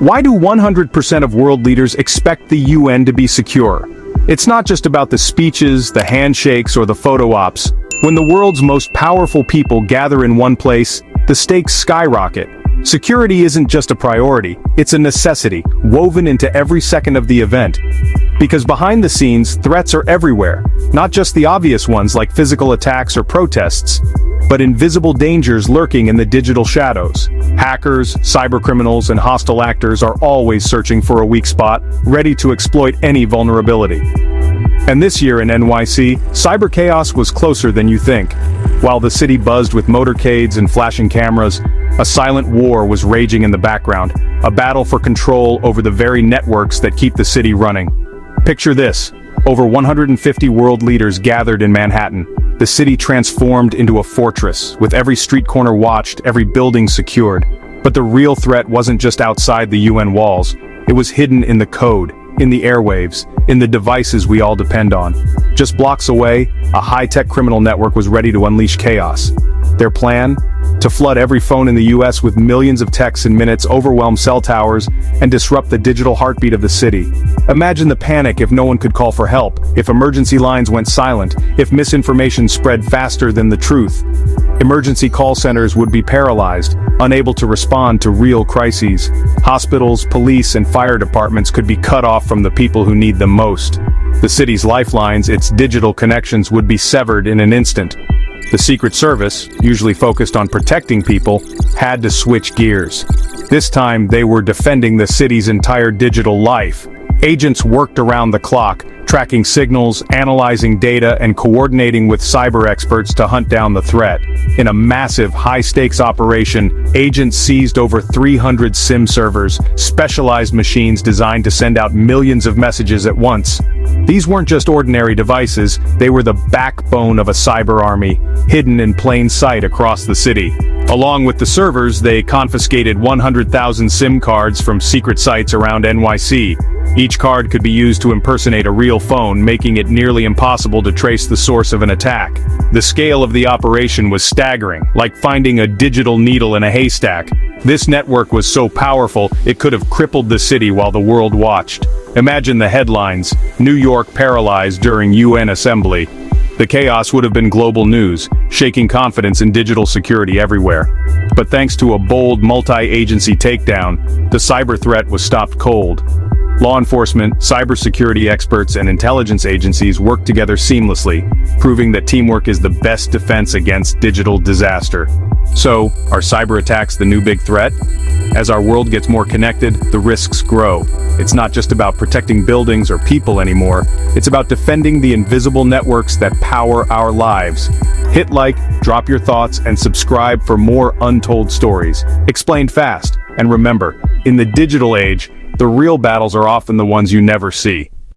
Why do 100% of world leaders expect the UN to be secure? It's not just about the speeches, the handshakes, or the photo ops. When the world's most powerful people gather in one place, the stakes skyrocket. Security isn't just a priority, it's a necessity, woven into every second of the event. Because behind the scenes, threats are everywhere, not just the obvious ones like physical attacks or protests, but invisible dangers lurking in the digital shadows. Hackers, cybercriminals, and hostile actors are always searching for a weak spot, ready to exploit any vulnerability. And this year in NYC, cyber chaos was closer than you think. While the city buzzed with motorcades and flashing cameras, a silent war was raging in the background, a battle for control over the very networks that keep the city running. Picture this: over 150 world leaders gathered in Manhattan. The city transformed into a fortress, with every street corner watched, every building secured. But the real threat wasn't just outside the UN walls, it was hidden in the code, in the airwaves, in the devices we all depend on. Just blocks away, a high-tech criminal network was ready to unleash chaos. Their plan? To flood every phone in the US with millions of texts in minutes, overwhelm cell towers, and disrupt the digital heartbeat of the city. Imagine the panic if no one could call for help, if emergency lines went silent, if misinformation spread faster than the truth. Emergency call centers would be paralyzed, unable to respond to real crises. Hospitals, police, and fire departments could be cut off from the people who need them most. The city's lifelines, its digital connections, would be severed in an instant. The Secret Service, usually focused on protecting people, had to switch gears. This time, they were defending the city's entire digital life. Agents worked around the clock, tracking signals, analyzing data, and coordinating with cyber experts to hunt down the threat. In a massive, high-stakes operation, agents seized over 300 SIM servers, specialized machines designed to send out millions of messages at once. These weren't just ordinary devices, they were the backbone of a cyber army, hidden in plain sight across the city. Along with the servers, they confiscated 100,000 SIM cards from secret sites around NYC. Each card could be used to impersonate a real phone, making it nearly impossible to trace the source of an attack. The scale of the operation was staggering, like finding a digital needle in a haystack. This network was so powerful, it could have crippled the city while the world watched. Imagine the headlines: New York paralyzed during UN assembly. The chaos would have been global news, shaking confidence in digital security everywhere. But thanks to a bold multi-agency takedown, the cyber threat was stopped cold. Law enforcement, cybersecurity experts, and intelligence agencies worked together seamlessly, proving that teamwork is the best defense against digital disaster. So, are cyber attacks the new big threat? As our world gets more connected, the risks grow. It's not just about protecting buildings or people anymore, it's about defending the invisible networks that power our lives. Hit like, drop your thoughts, and subscribe for more untold stories. Explained fast. And remember, in the digital age, the real battles are often the ones you never see.